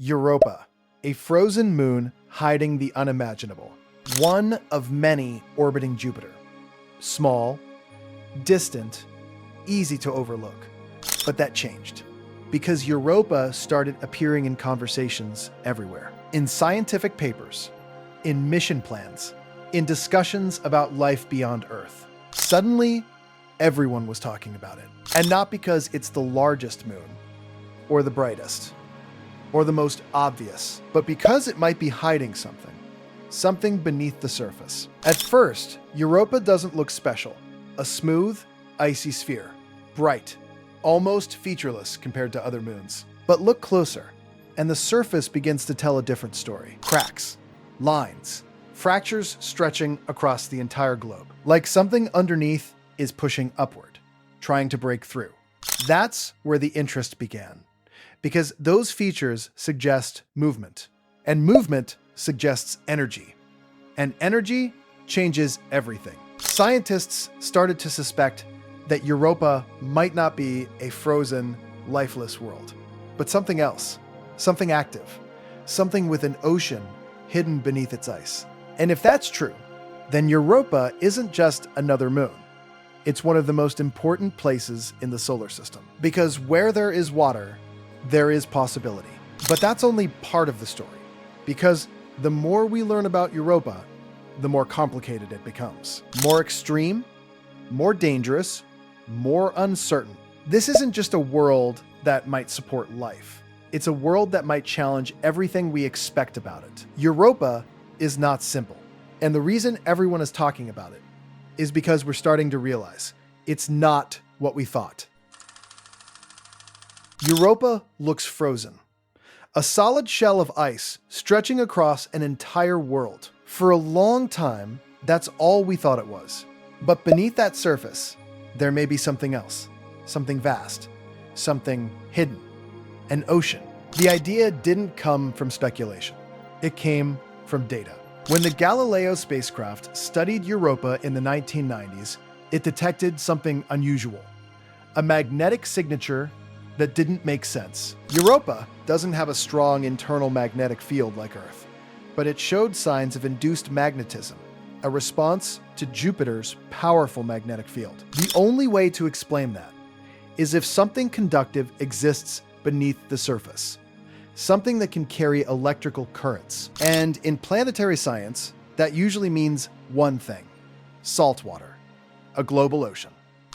Europa, a frozen moon hiding the unimaginable. One of many orbiting Jupiter. Small, distant, easy to overlook. But that changed, because Europa started appearing in conversations everywhere. In scientific papers, in mission plans, in discussions about life beyond Earth. Suddenly, everyone was talking about it. And not because it's the largest moon, or the brightest, or the most obvious, but because it might be hiding something beneath the surface. At first, Europa doesn't look special. A smooth, icy sphere. Bright, almost featureless compared to other moons. But look closer, and the surface begins to tell a different story. Cracks, lines, fractures stretching across the entire globe. Like something underneath is pushing upward, trying to break through. That's where the interest began, because those features suggest movement, and movement suggests energy, and energy changes everything. Scientists started to suspect that Europa might not be a frozen, lifeless world, but something else, something active, something with an ocean hidden beneath its ice. And if that's true, then Europa isn't just another moon. It's one of the most important places in the solar system, because where there is water, there is possibility. But that's only part of the story, because the more we learn about Europa, the more complicated it becomes. More extreme, more dangerous, more uncertain. This isn't just a world that might support life. It's a world that might challenge everything we expect about it. Europa is not simple. And the reason everyone is talking about it is because we're starting to realize it's not what we thought. Europa looks frozen. A solid shell of ice stretching across an entire world. For a long time, that's all we thought it was. But beneath that surface, there may be something else, something vast, something hidden, an ocean. The idea didn't come from speculation. It came from data. When the Galileo spacecraft studied Europa in the 1990s, it detected something unusual, a magnetic signature that didn't make sense. Europa doesn't have a strong internal magnetic field like Earth, but it showed signs of induced magnetism, a response to Jupiter's powerful magnetic field. The only way to explain that is if something conductive exists beneath the surface, something that can carry electrical currents. And in planetary science, that usually means one thing: salt water, a global ocean.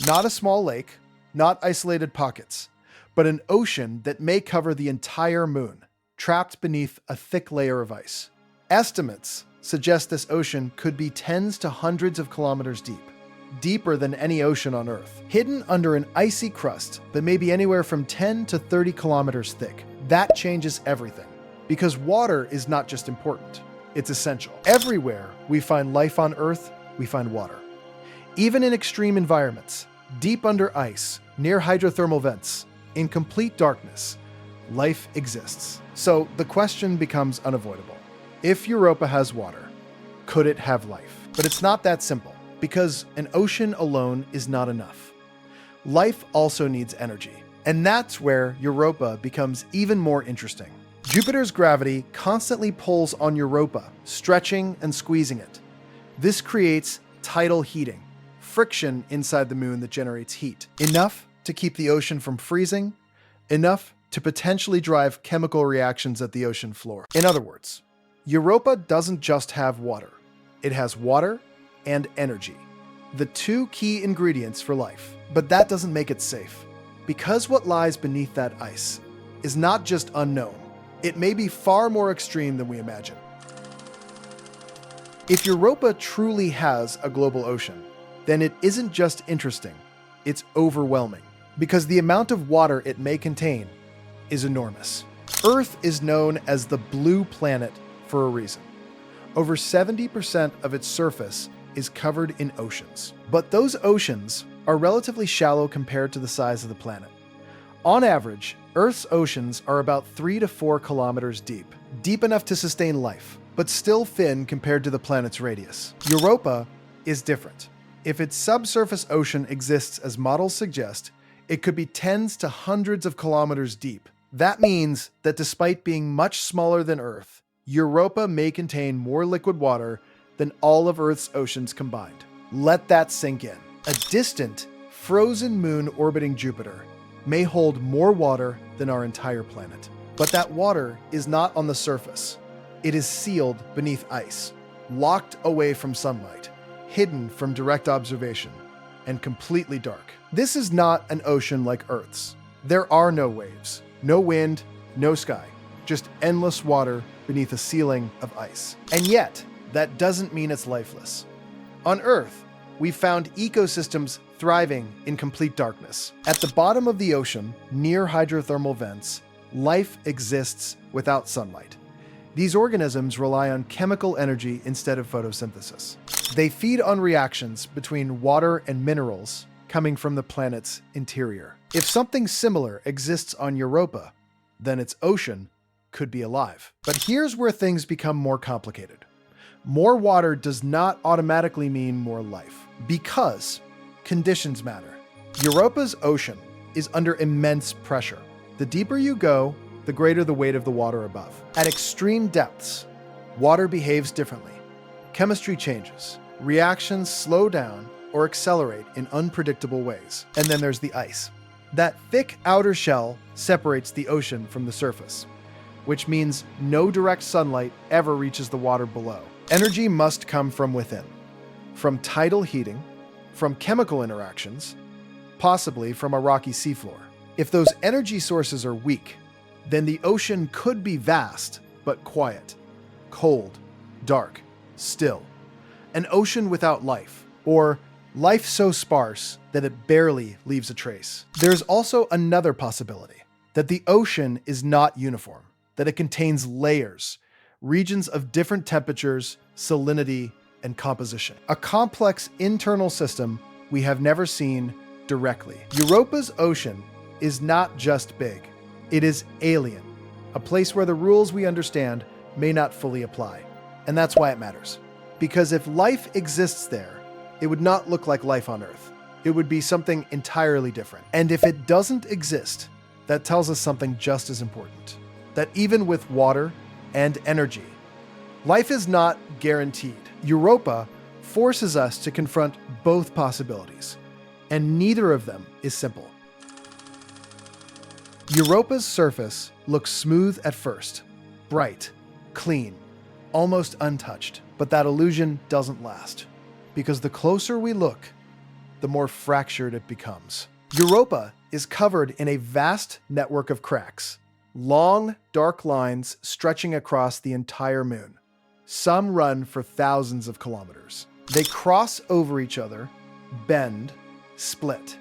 Not a small lake, not isolated pockets, but an ocean that may cover the entire moon, trapped beneath a thick layer of ice. Estimates suggest this ocean could be tens to hundreds of kilometers deep, deeper than any ocean on Earth, hidden under an icy crust that may be anywhere from 10 to 30 kilometers thick. That changes everything, because water is not just important, it's essential. Everywhere we find life on Earth, we find water. Even in extreme environments, deep under ice, near hydrothermal vents, in complete darkness, life exists. So the question becomes unavoidable. If Europa has water, could it have life? But it's not that simple, because an ocean alone is not enough. Life also needs energy. And that's where Europa becomes even more interesting. Jupiter's gravity constantly pulls on Europa, stretching and squeezing it. This creates tidal heating, friction inside the moon that generates heat. Enough to keep the ocean from freezing, enough to potentially drive chemical reactions at the ocean floor. In other words, Europa doesn't just have water. It has water and energy, the two key ingredients for life. But that doesn't make it safe, because what lies beneath that ice is not just unknown. It may be far more extreme than we imagine. If Europa truly has a global ocean, then it isn't just interesting, it's overwhelming, because the amount of water it may contain is enormous. Earth is known as the blue planet for a reason. Over 70% of its surface is covered in oceans. But those oceans are relatively shallow compared to the size of the planet. On average, Earth's oceans are about 3 to 4 kilometers deep, deep enough to sustain life, but still thin compared to the planet's radius. Europa is different. If its subsurface ocean exists as models suggest, it could be tens to hundreds of kilometers deep, That means that despite being much smaller than Earth, Europa may contain more liquid water than all of Earth's oceans combined. Let that sink in. A distant, frozen moon orbiting Jupiter may hold more water than our entire planet. But that water is not on the surface. It is sealed beneath ice, locked away from sunlight, hidden from direct observation, and completely dark. This is not an ocean like Earth's. There are no waves, no wind, no sky, just endless water beneath a ceiling of ice. And yet, that doesn't mean it's lifeless. On Earth, we've found ecosystems thriving in complete darkness. At the bottom of the ocean, near hydrothermal vents, life exists without sunlight. These organisms rely on chemical energy instead of photosynthesis. They feed on reactions between water and minerals coming from the planet's interior. If something similar exists on Europa, then its ocean could be alive. But here's where things become more complicated. More water does not automatically mean more life, because conditions matter. Europa's ocean is under immense pressure. The deeper you go, the greater the weight of the water above. At extreme depths, water behaves differently. Chemistry changes. Reactions slow down or accelerate in unpredictable ways. And then there's the ice. That thick outer shell separates the ocean from the surface, which means no direct sunlight ever reaches the water below. Energy must come from within, from tidal heating, from chemical interactions, possibly from a rocky seafloor. If those energy sources are weak, then the ocean could be vast, but quiet, cold, dark, still. An ocean without life, or life so sparse that it barely leaves a trace. There's also another possibility, that the ocean is not uniform, that it contains layers, regions of different temperatures, salinity, and composition. A complex internal system we have never seen directly. Europa's ocean is not just big, it is alien, a place where the rules we understand may not fully apply. And that's why it matters. Because if life exists there, it would not look like life on Earth. It would be something entirely different. And if it doesn't exist, that tells us something just as important. That even with water and energy, life is not guaranteed. Europa forces us to confront both possibilities, and neither of them is simple. Europa's surface looks smooth at first, bright, clean, almost untouched. But that illusion doesn't last, because the closer we look, the more fractured it becomes. Europa is covered in a vast network of cracks, long, dark lines stretching across the entire moon. Some run for thousands of kilometers. They cross over each other, bend, split,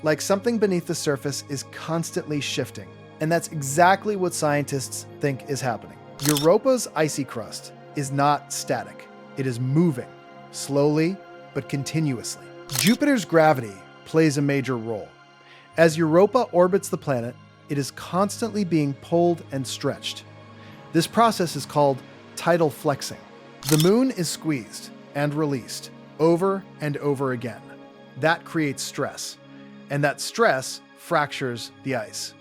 like something beneath the surface is constantly shifting. And that's exactly what scientists think is happening. Europa's icy crust is not static. It is moving, slowly but continuously. Jupiter's gravity plays a major role. As Europa orbits the planet, it is constantly being pulled and stretched. This process is called tidal flexing. The moon is squeezed and released over and over again. That creates stress, and that stress fractures the ice.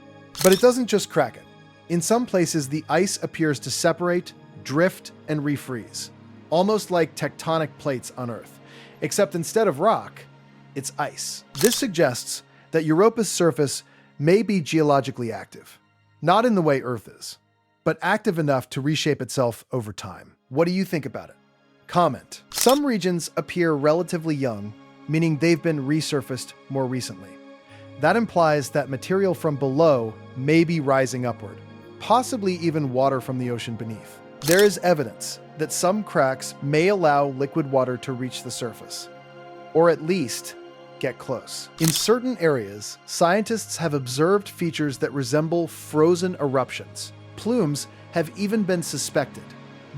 But it doesn't just crack it. In some places, the ice appears to separate, drift, and refreeze, almost like tectonic plates on Earth, except instead of rock, it's ice. This suggests that Europa's surface may be geologically active, not in the way Earth is, but active enough to reshape itself over time. What do you think about it? Comment. Some regions appear relatively young, meaning they've been resurfaced more recently. That implies that material from below may be rising upward, possibly even water from the ocean beneath. There is evidence that some cracks may allow liquid water to reach the surface, or at least get close. In certain areas, scientists have observed features that resemble frozen eruptions. Plumes have even been suspected,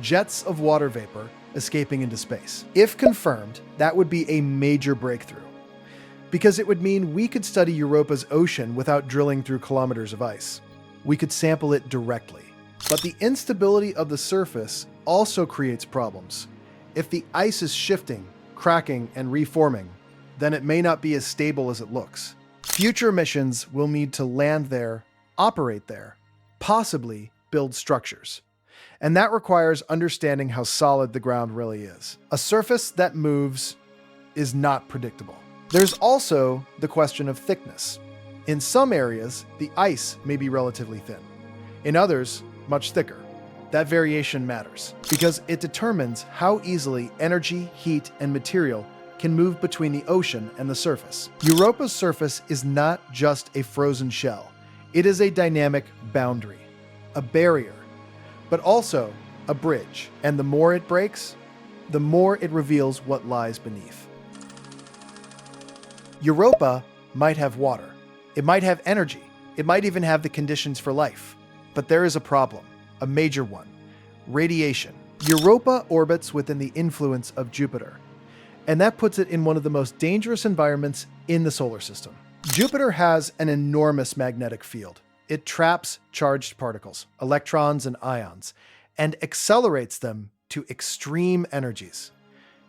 jets of water vapor escaping into space. If confirmed, that would be a major breakthrough, because it would mean we could study Europa's ocean without drilling through kilometers of ice. We could sample it directly. But the instability of the surface also creates problems. If the ice is shifting, cracking, and reforming, then it may not be as stable as it looks. Future missions will need to land there, operate there, possibly build structures. And that requires understanding how solid the ground really is. A surface that moves is not predictable. There's also the question of thickness. In some areas, the ice may be relatively thin. In others, much thicker. That variation matters because it determines how easily energy, heat, and material can move between the ocean and the surface. Europa's surface is not just a frozen shell. It is a dynamic boundary, a barrier, but also a bridge. And the more it breaks, the more it reveals what lies beneath. Europa might have water. It might have energy. It might even have the conditions for life. But there is a problem, a major one: radiation. Europa orbits within the influence of Jupiter, and that puts it in one of the most dangerous environments in the solar system. Jupiter has an enormous magnetic field. It traps charged particles, electrons and ions, and accelerates them to extreme energies.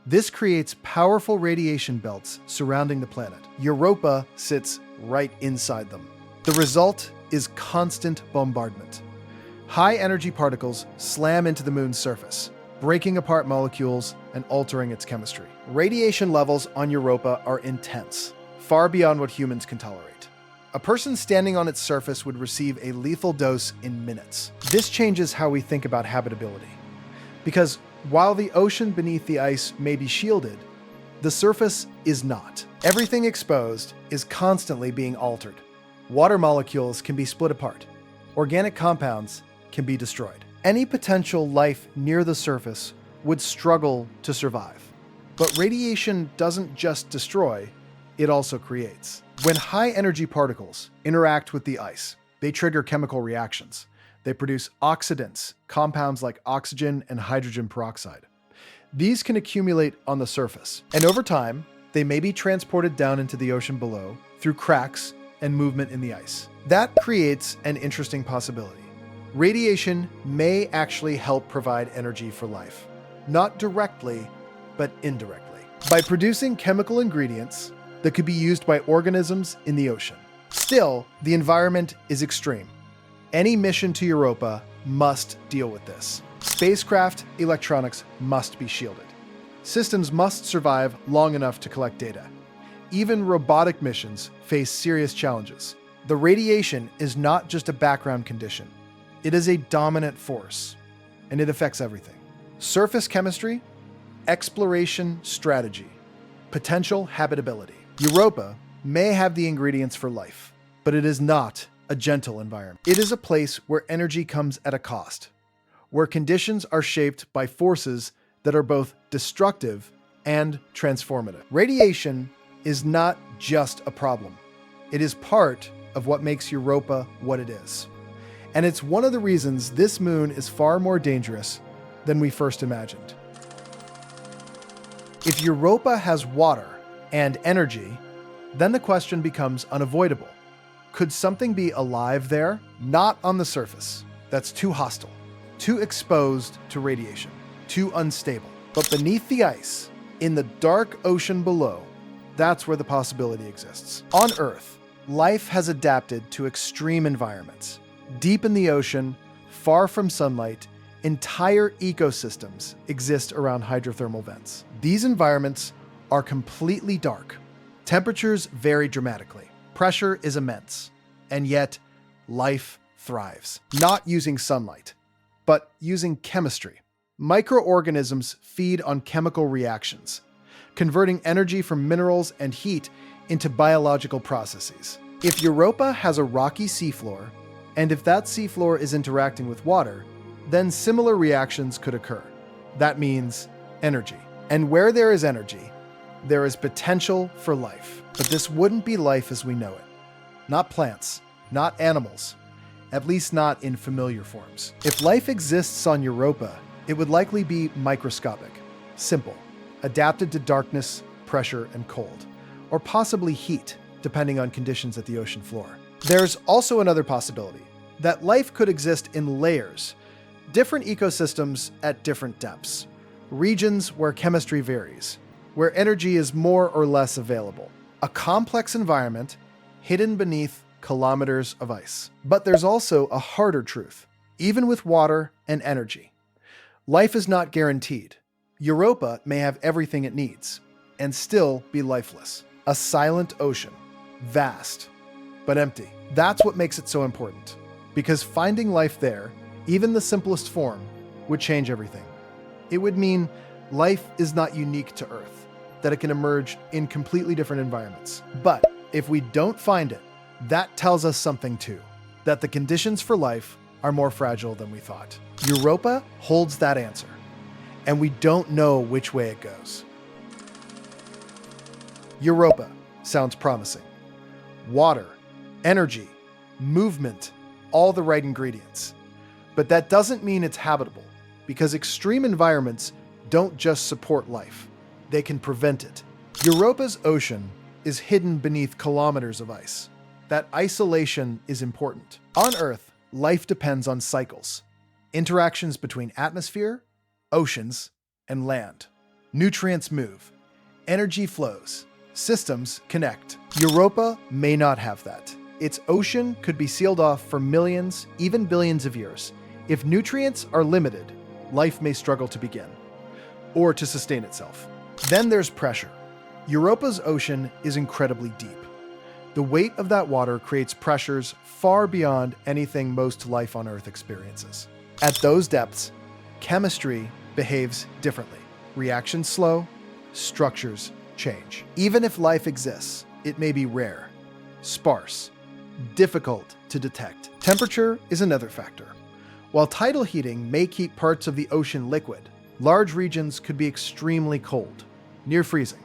This creates powerful radiation belts surrounding the planet. Europa sits right inside them. The result is constant bombardment. High-energy particles slam into the moon's surface, breaking apart molecules and altering its chemistry. Radiation levels on Europa are intense, far beyond what humans can tolerate. A person standing on its surface would receive a lethal dose in minutes. This changes how we think about habitability. Because while the ocean beneath the ice may be shielded, the surface is not. Everything exposed is constantly being altered. Water molecules can be split apart. Organic compounds can be destroyed. Any potential life near the surface would struggle to survive. But radiation doesn't just destroy, it also creates. When high-energy particles interact with the ice, they trigger chemical reactions. They produce oxidants, compounds like oxygen and hydrogen peroxide. These can accumulate on the surface, and over time, they may be transported down into the ocean below through cracks and movement in the ice. That creates an interesting possibility. Radiation may actually help provide energy for life, not directly, but indirectly, by producing chemical ingredients that could be used by organisms in the ocean. Still, the environment is extreme. Any mission to Europa must deal with this. Spacecraft electronics must be shielded. Systems must survive long enough to collect data. Even robotic missions face serious challenges. The radiation is not just a background condition. It is a dominant force, and it affects everything. Surface chemistry, exploration strategy, potential habitability. Europa may have the ingredients for life, but it is not a gentle environment. It is a place where energy comes at a cost, where conditions are shaped by forces that are both destructive and transformative. Radiation is not just a problem. It is part of what makes Europa what it is. And it's one of the reasons this moon is far more dangerous than we first imagined. If Europa has water and energy, then the question becomes unavoidable. Could something be alive there? Not on the surface. That's too hostile, too exposed to radiation, too unstable. But beneath the ice, in the dark ocean below, that's where the possibility exists. On Earth, life has adapted to extreme environments. Deep in the ocean, far from sunlight, entire ecosystems exist around hydrothermal vents. These environments are completely dark. Temperatures vary dramatically. Pressure is immense. And yet, life thrives. Not using sunlight, but using chemistry. Microorganisms feed on chemical reactions, converting energy from minerals and heat into biological processes. If Europa has a rocky seafloor, and if that seafloor is interacting with water, then similar reactions could occur. That means energy. And where there is energy, there is potential for life. But this wouldn't be life as we know it. Not plants, not animals, at least not in familiar forms. If life exists on Europa, it would likely be microscopic, simple, adapted to darkness, pressure, and cold, or possibly heat, depending on conditions at the ocean floor. There's also another possibility, that life could exist in layers, different ecosystems at different depths, regions where chemistry varies, where energy is more or less available. A complex environment hidden beneath kilometers of ice. But there's also a harder truth. Even with water and energy, life is not guaranteed. Europa may have everything it needs and still be lifeless. A silent ocean, vast, but empty. That's what makes it so important. Because finding life there, even the simplest form, would change everything. It would mean life is not unique to Earth, that it can emerge in completely different environments. But if we don't find it, that tells us something too, that the conditions for life are more fragile than we thought. Europa holds that answer, and we don't know which way it goes. Europa sounds promising. Water, energy, movement, all the right ingredients. But that doesn't mean it's habitable, because extreme environments don't just support life, they can prevent it. Europa's ocean is hidden beneath kilometers of ice. That isolation is important. On Earth, life depends on cycles, interactions between atmosphere, oceans, and land. Nutrients move, energy flows, systems connect. Europa may not have that. Its ocean could be sealed off for millions, even billions of years. If nutrients are limited, life may struggle to begin, or to sustain itself. Then there's pressure. Europa's ocean is incredibly deep. The weight of that water creates pressures far beyond anything most life on Earth experiences. At those depths, chemistry behaves differently. Reactions slow, structures change. Even if life exists, it may be rare, sparse, difficult to detect. Temperature is another factor. While tidal heating may keep parts of the ocean liquid, large regions could be extremely cold, near freezing.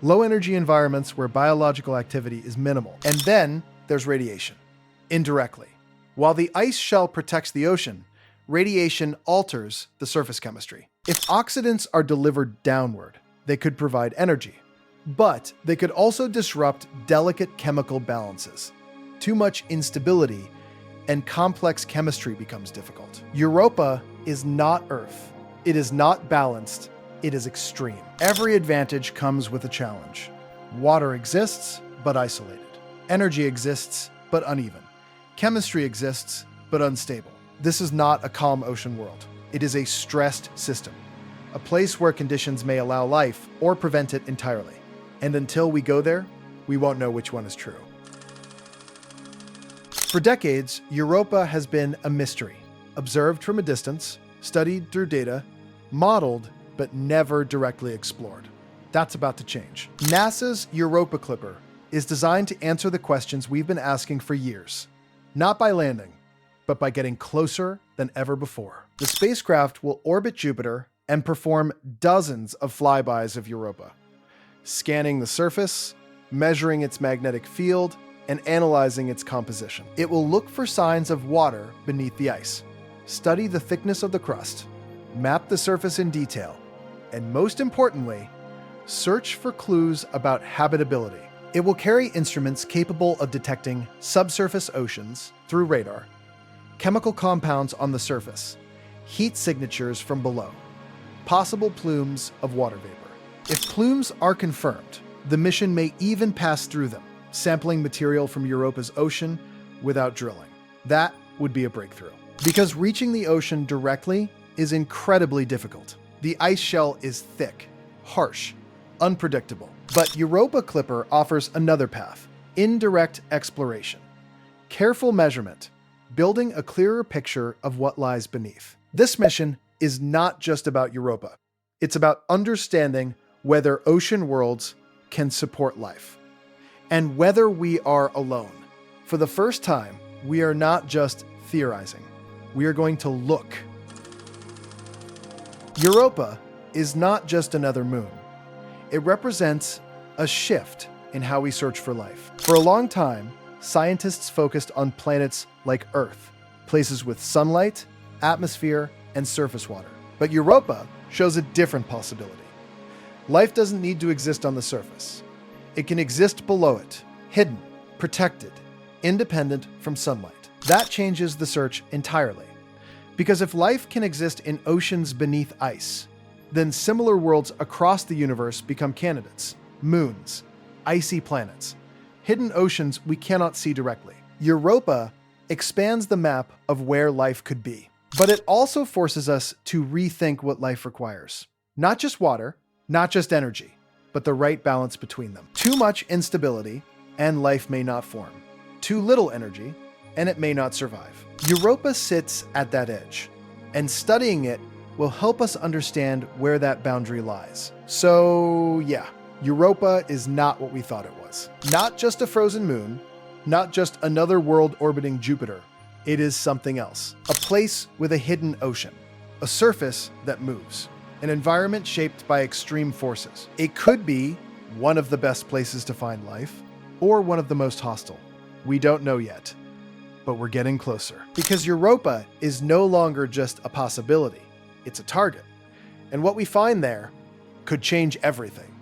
Low-energy environments where biological activity is minimal. And then there's radiation, indirectly. While the ice shell protects the ocean, radiation alters the surface chemistry. If oxidants are delivered downward, they could provide energy. But they could also disrupt delicate chemical balances. Too much instability and complex chemistry becomes difficult. Europa is not Earth. It is not balanced. It is extreme. Every advantage comes with a challenge. Water exists, but isolated. Energy exists, but uneven. Chemistry exists, but unstable. This is not a calm ocean world. It is a stressed system, a place where conditions may allow life or prevent it entirely. And until we go there, we won't know which one is true. For decades, Europa has been a mystery, observed from a distance, studied through data, modeled, but never directly explored. That's about to change. NASA's Europa Clipper is designed to answer the questions we've been asking for years, not by landing, but by getting closer than ever before. The spacecraft will orbit Jupiter and perform dozens of flybys of Europa, scanning the surface, measuring its magnetic field, and analyzing its composition. It will look for signs of water beneath the ice, study the thickness of the crust, map the surface in detail, and most importantly, search for clues about habitability. It will carry instruments capable of detecting subsurface oceans through radar, chemical compounds on the surface, heat signatures from below, possible plumes of water vapor. If plumes are confirmed, the mission may even pass through them, sampling material from Europa's ocean without drilling. That would be a breakthrough. Because reaching the ocean directly is incredibly difficult. The ice shell is thick, harsh, unpredictable. But Europa Clipper offers another path: indirect exploration. Careful measurement, building a clearer picture of what lies beneath. This mission is not just about Europa. It's about understanding whether ocean worlds can support life, and whether we are alone. For the first time, we are not just theorizing. We are going to look. Europa is not just another moon. It represents a shift in how we search for life. For a long time, scientists focused on planets like Earth, places with sunlight, atmosphere, and surface water. But Europa shows a different possibility. Life doesn't need to exist on the surface. It can exist below it, hidden, protected, independent from sunlight. That changes the search entirely. Because if life can exist in oceans beneath ice, then similar worlds across the universe become candidates: moons, icy planets, hidden oceans we cannot see directly. Europa expands the map of where life could be, but it also forces us to rethink what life requires. Not just water, not just energy, but the right balance between them. Too much instability, and life may not form. Too little energy, and it may not survive. Europa sits at that edge, and studying it will help us understand where that boundary lies. So yeah, Europa is not what we thought it was. Not just a frozen moon, not just another world orbiting Jupiter. It is something else. A place with a hidden ocean, a surface that moves, an environment shaped by extreme forces. It could be one of the best places to find life, or one of the most hostile. We don't know yet, but we're getting closer. Because Europa is no longer just a possibility, it's a target. And what we find there could change everything.